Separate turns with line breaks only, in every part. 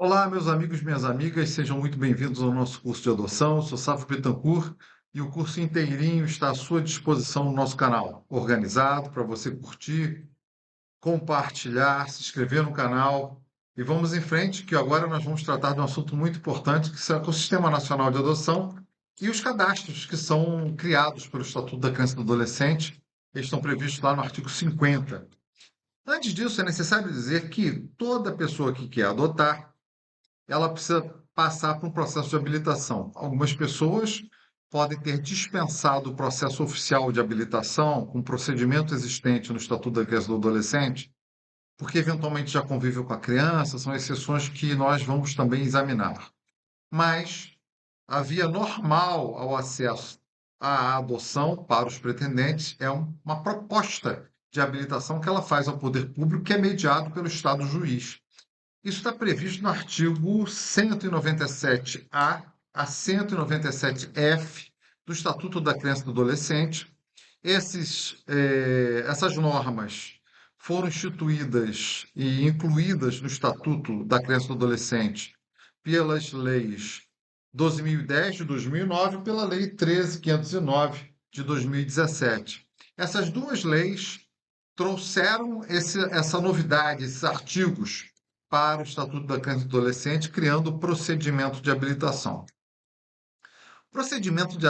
Olá, meus amigos, minhas amigas, sejam muito bem-vindos ao nosso curso de adoção. Eu sou Safo Bittencourt e o curso inteirinho está à sua disposição no nosso canal, organizado para você curtir, compartilhar, se inscrever no canal. E vamos em frente, que agora nós vamos tratar de um assunto muito importante, que é o Sistema Nacional de Adoção e os cadastros que são criados pelo Estatuto da Criança e do Adolescente. Eles estão previstos lá no artigo 50. Antes disso, é necessário dizer que toda pessoa que quer adotar ela precisa passar por um processo de habilitação. Algumas pessoas podem ter dispensado o processo oficial de habilitação com o procedimento existente no Estatuto da Criança e do Adolescente, porque eventualmente já convivem com a criança, são exceções que nós vamos também examinar. Mas a via normal ao acesso à adoção para os pretendentes é uma proposta de habilitação que ela faz ao poder público, que é mediado pelo Estado juiz. Isso está previsto no artigo 197-A a 197-F do Estatuto da Criança e do Adolescente. Essas normas foram instituídas e incluídas no Estatuto da Criança e do Adolescente pelas leis 12.010 de 2009 e pela Lei 13.509 de 2017. Essas duas leis trouxeram essa novidade, esses artigos para o Estatuto da Criança e do Adolescente, criando o procedimento de habilitação. O procedimento de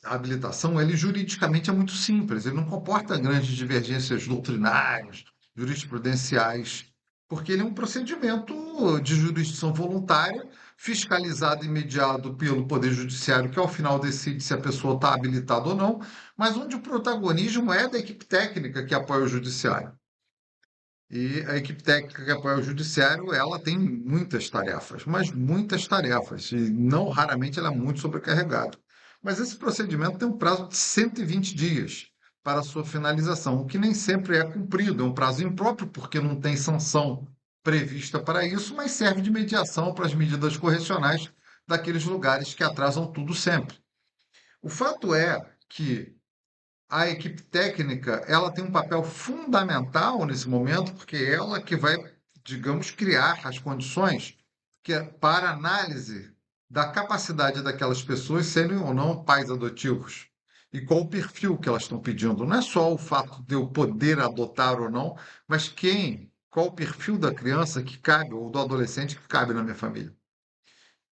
habilitação, ele juridicamente é muito simples, ele não comporta grandes divergências doutrinárias, jurisprudenciais, porque ele é um procedimento de jurisdição voluntária, fiscalizado e mediado pelo Poder Judiciário, que ao final decide se a pessoa está habilitada ou não, mas onde o protagonismo é da equipe técnica que apoia o Judiciário. E a equipe técnica que apoia o judiciário, ela tem muitas tarefas, mas muitas tarefas, e não raramente ela é muito sobrecarregada. Mas esse procedimento tem um prazo de 120 dias para a sua finalização, o que nem sempre é cumprido, é um prazo impróprio, porque não tem sanção prevista para isso, mas serve de mediação para as medidas correcionais daqueles lugares que atrasam tudo sempre. O fato é que a equipe técnica, ela tem um papel fundamental nesse momento, porque é ela que vai, digamos, criar as condições para análise da capacidade daquelas pessoas serem ou não pais adotivos. E qual o perfil que elas estão pedindo. Não é só o fato de eu poder adotar ou não, mas qual o perfil da criança que cabe, ou do adolescente que cabe na minha família.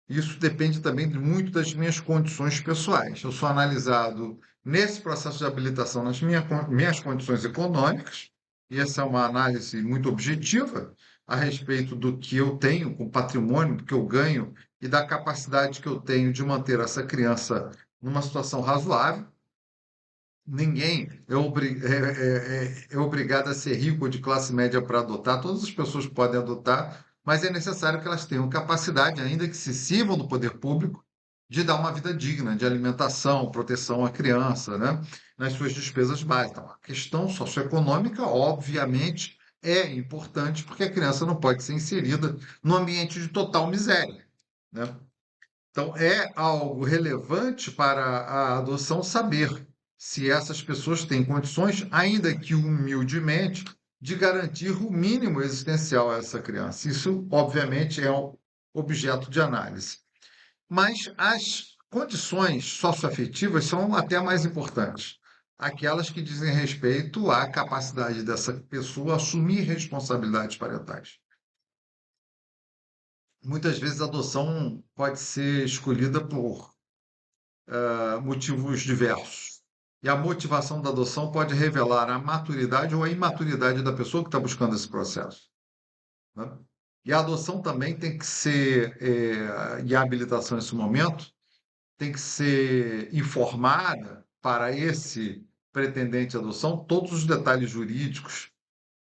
Isso depende também de muito das minhas condições pessoais. Eu sou analisado nesse processo de habilitação nas minhas condições econômicas, e essa é uma análise muito objetiva a respeito do que eu tenho com patrimônio, do que eu ganho e da capacidade que eu tenho de manter essa criança numa situação razoável. Ninguém é obrigado a ser rico ou de classe média para adotar. Todas as pessoas podem adotar, mas é necessário que elas tenham capacidade, ainda que se sirvam do poder público, de dar uma vida digna, de alimentação, proteção à criança, né? Nas suas despesas básicas. Então, a questão socioeconômica, obviamente, é importante, porque a criança não pode ser inserida num ambiente de total miséria, né? Então, é algo relevante para a adoção saber se essas pessoas têm condições, ainda que humildemente, de garantir o mínimo existencial a essa criança. Isso, obviamente, é um objeto de análise. Mas as condições socioafetivas são até mais importantes. Aquelas que dizem respeito à capacidade dessa pessoa assumir responsabilidades parentais. Muitas vezes a adoção pode ser escolhida por motivos diversos. E a motivação da adoção pode revelar a maturidade ou a imaturidade da pessoa que está buscando esse processo, né? E a adoção também tem que ser, e a habilitação nesse momento, tem que ser informada para esse pretendente à adoção todos os detalhes jurídicos,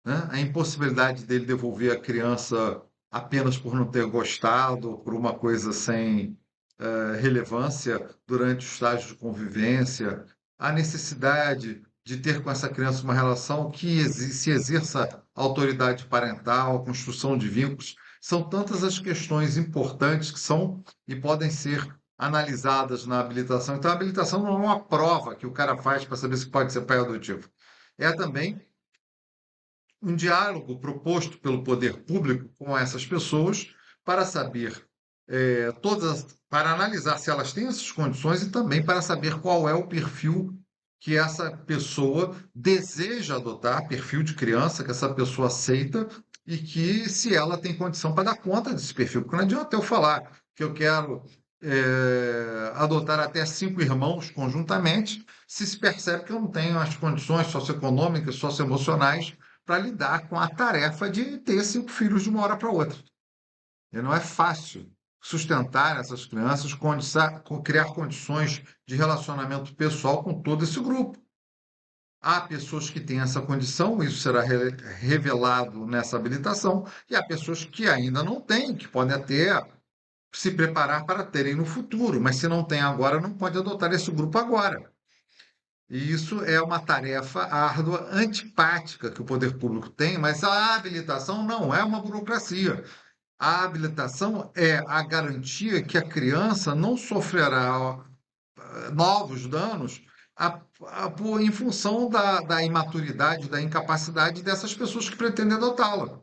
né? A impossibilidade dele devolver a criança apenas por não ter gostado, por uma coisa sem relevância durante o estágio de convivência, a necessidade de ter com essa criança uma relação que se exerça autoridade parental, construção de vínculos. São tantas as questões importantes que são e podem ser analisadas na habilitação. Então, a habilitação não é uma prova que o cara faz para saber se pode ser pai adotivo. É também um diálogo proposto pelo poder público com essas pessoas para saber para analisar se elas têm essas condições e também para saber qual é o perfil que essa pessoa deseja adotar, perfil de criança que essa pessoa aceita e que se ela tem condição para dar conta desse perfil. Porque não adianta eu falar que eu quero adotar até 5 irmãos conjuntamente, se percebe que eu não tenho as condições socioeconômicas, socioemocionais para lidar com a tarefa de ter 5 filhos de uma hora para outra. E não é fácil sustentar essas crianças, criar condições de relacionamento pessoal com todo esse grupo. Há pessoas que têm essa condição, isso será revelado nessa habilitação, e há pessoas que ainda não têm, que podem até se preparar para terem no futuro, mas se não tem agora, não pode adotar esse grupo agora. E isso é uma tarefa árdua, antipática que o poder público tem, mas a habilitação não é uma burocracia. A habilitação é a garantia que a criança não sofrerá novos danos em função da imaturidade, da incapacidade dessas pessoas que pretendem adotá-la.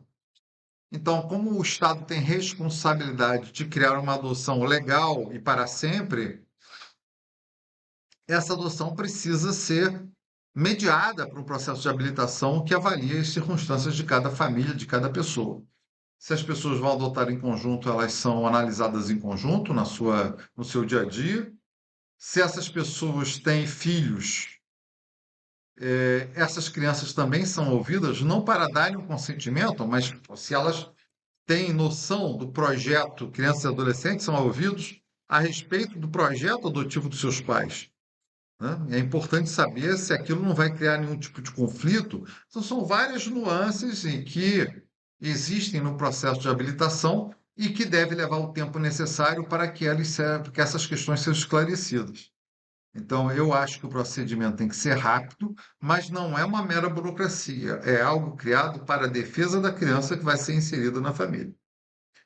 Então, como o Estado tem responsabilidade de criar uma adoção legal e para sempre, essa adoção precisa ser mediada por um processo de habilitação que avalie as circunstâncias de cada família, de cada pessoa. Se as pessoas vão adotar em conjunto, elas são analisadas em conjunto no seu dia a dia. Se essas pessoas têm filhos, essas crianças também são ouvidas, não para darem um consentimento, mas se elas têm noção do projeto, crianças e adolescentes são ouvidos a respeito do projeto adotivo dos seus pais, né? É importante saber se aquilo não vai criar nenhum tipo de conflito. Então, são várias nuances em que existem no processo de habilitação e que deve levar o tempo necessário para que essas questões sejam esclarecidas. Então, eu acho que o procedimento tem que ser rápido, mas não é uma mera burocracia. É algo criado para a defesa da criança que vai ser inserida na família.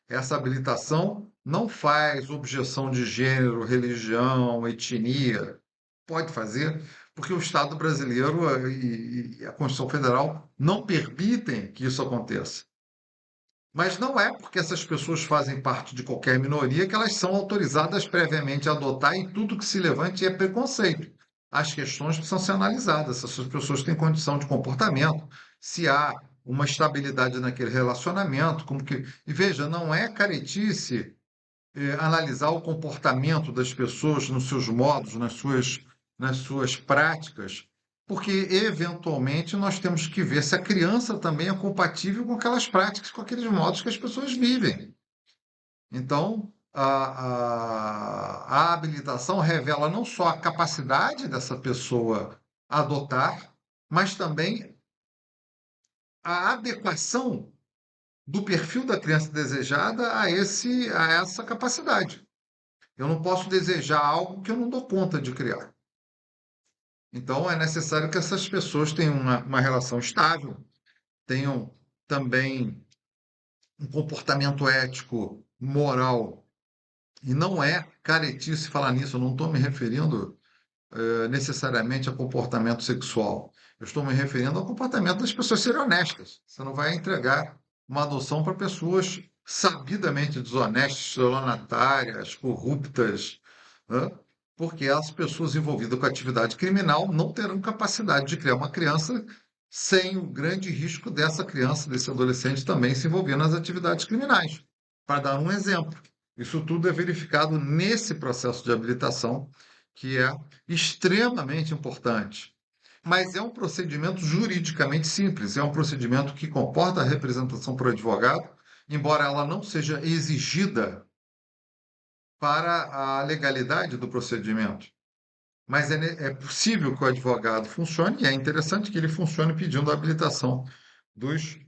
Essa habilitação não faz objeção de gênero, religião, etnia. Pode fazer, porque o Estado brasileiro e a Constituição Federal não permitem que isso aconteça. Mas não é porque essas pessoas fazem parte de qualquer minoria que elas são autorizadas previamente a adotar e tudo que se levante é preconceito. As questões precisam ser analisadas, se essas pessoas têm condição de comportamento, se há uma estabilidade naquele relacionamento, como que... E veja, não é caretice analisar o comportamento das pessoas nos seus modos, nas suas práticas, porque eventualmente nós temos que ver se a criança também é compatível com aquelas práticas, com aqueles modos que as pessoas vivem. Então, a habilitação revela não só a capacidade dessa pessoa adotar, mas também a adequação do perfil da criança desejada a essa capacidade. Eu não posso desejar algo que eu não dou conta de criar. Então, é necessário que essas pessoas tenham uma relação estável, tenham também um comportamento ético, moral. E não é caretice falar nisso, eu não estou me referindo necessariamente a comportamento sexual. Eu estou me referindo ao comportamento das pessoas serem honestas. Você não vai entregar uma adoção para pessoas sabidamente desonestas, estelionatárias, corruptas, né? Porque as pessoas envolvidas com atividade criminal não terão capacidade de criar uma criança sem o grande risco dessa criança, desse adolescente também se envolver nas atividades criminais. Para dar um exemplo, isso tudo é verificado nesse processo de habilitação, que é extremamente importante. Mas é um procedimento juridicamente simples, é um procedimento que comporta a representação por advogado, embora ela não seja exigida para a legalidade do procedimento. Mas é possível que o advogado funcione, e é interessante que ele funcione pedindo a habilitação dos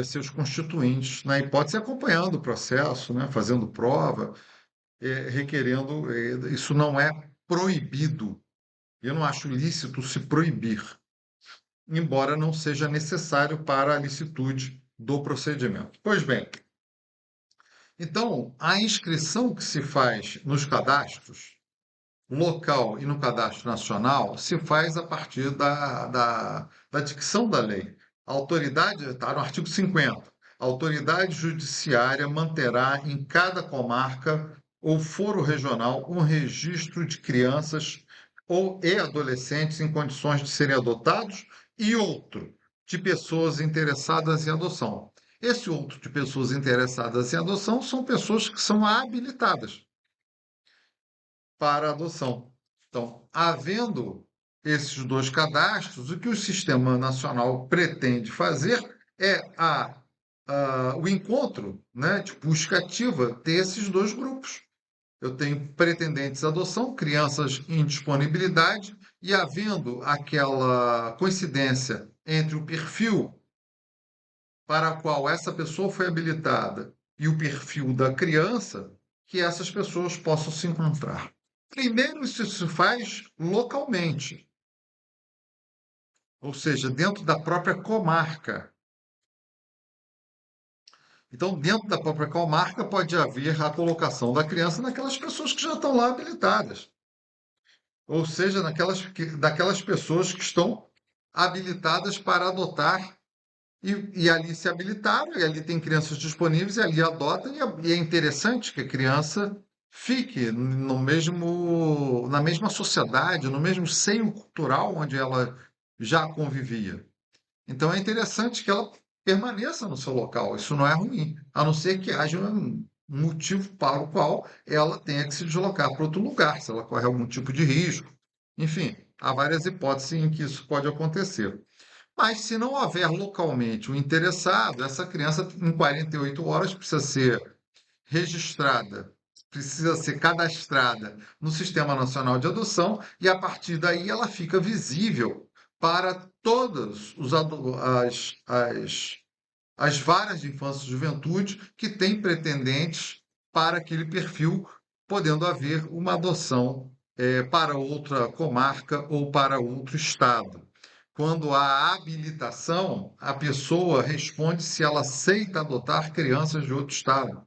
seus constituintes, na hipótese acompanhando o processo, né, fazendo prova, requerendo. Isso não é proibido. Eu não acho lícito se proibir, embora não seja necessário para a licitude do procedimento. Pois bem, então, a inscrição que se faz nos cadastros local e no cadastro nacional se faz a partir da dicção da lei. A autoridade está no artigo 50. A autoridade judiciária manterá em cada comarca ou foro regional um registro de crianças e adolescentes em condições de serem adotados e outro de pessoas interessadas em adoção. Esse outro de pessoas interessadas em adoção são pessoas que são habilitadas para adoção. Então, havendo esses dois cadastros, o que o Sistema Nacional pretende fazer é o encontro, né, de busca ativa desses dois grupos. Eu tenho pretendentes à adoção, crianças em disponibilidade, e havendo aquela coincidência entre o perfil para o qual essa pessoa foi habilitada e o perfil da criança, que essas pessoas possam se encontrar. Primeiro, isso se faz localmente, ou seja, dentro da própria comarca. Então, dentro da própria comarca, pode haver a colocação da criança naquelas pessoas que já estão lá habilitadas, ou seja, daquelas pessoas que estão habilitadas para adotar e ali se habilitaram, e ali tem crianças disponíveis, e ali adotam, e é interessante que a criança fique na mesma sociedade, no mesmo seio cultural onde ela já convivia. Então é interessante que ela permaneça no seu local, isso não é ruim, a não ser que haja um motivo para o qual ela tenha que se deslocar para outro lugar, se ela corre algum tipo de risco. Enfim, há várias hipóteses em que isso pode acontecer. Mas se não houver localmente o interessado, essa criança em 48 horas precisa ser registrada, precisa ser cadastrada no Sistema Nacional de Adoção e a partir daí ela fica visível para todas as varas de infância e juventude que têm pretendentes para aquele perfil, podendo haver uma adoção para outra comarca ou para outro estado. Quando há habilitação, a pessoa responde se ela aceita adotar crianças de outro estado,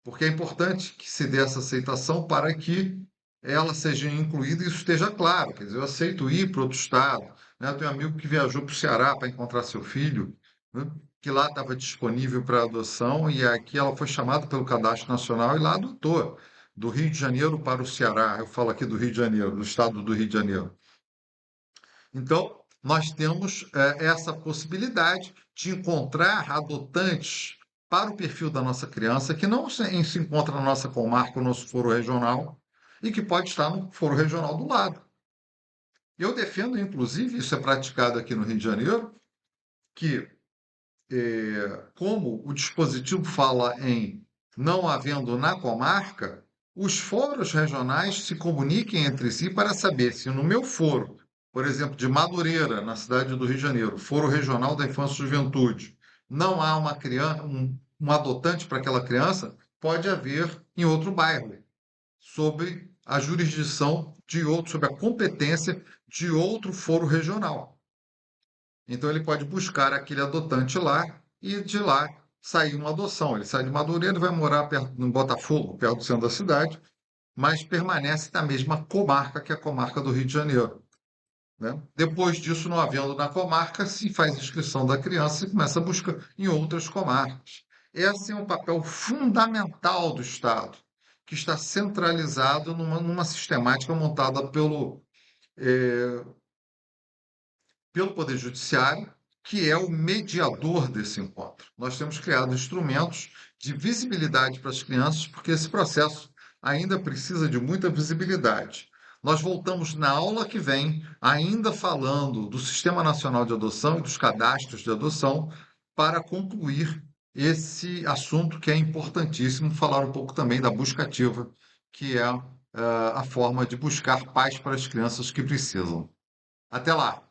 porque é importante que se dê essa aceitação para que ela seja incluída e isso esteja claro. Quer dizer, eu aceito ir para outro estado, né? Eu tenho um amigo que viajou para o Ceará para encontrar seu filho, né? Que lá estava disponível para adoção e aqui ela foi chamada pelo Cadastro Nacional e lá adotou, do Rio de Janeiro para o Ceará. Eu falo aqui do Rio de Janeiro, do estado do Rio de Janeiro. Então, nós temos essa possibilidade de encontrar adotantes para o perfil da nossa criança, que não se encontra na nossa comarca, no nosso foro regional, e que pode estar no foro regional do lado. Eu defendo, inclusive, isso é praticado aqui no Rio de Janeiro, que, como o dispositivo fala em não havendo na comarca, os foros regionais se comuniquem entre si para saber se no meu foro, por exemplo, de Madureira, na cidade do Rio de Janeiro, Foro Regional da Infância e Juventude, não há uma criança, um adotante para aquela criança, pode haver em outro bairro, sob a jurisdição de outro, sob a competência de outro foro regional. Então ele pode buscar aquele adotante lá e de lá sair uma adoção. Ele sai de Madureira e vai morar perto, no Botafogo, perto do centro da cidade, mas permanece na mesma comarca que é a comarca do Rio de Janeiro, né? Depois disso, não havendo na comarca, se faz inscrição da criança e começa a busca em outras comarcas. Esse é um papel fundamental do Estado, que está centralizado numa sistemática montada pelo Poder Judiciário, que é o mediador desse encontro. Nós temos criado instrumentos de visibilidade para as crianças, porque esse processo ainda precisa de muita visibilidade. Nós voltamos na aula que vem, ainda falando do Sistema Nacional de Adoção e dos cadastros de adoção, para concluir esse assunto que é importantíssimo, falar um pouco também da busca ativa, que é a forma de buscar pais para as crianças que precisam. Até lá!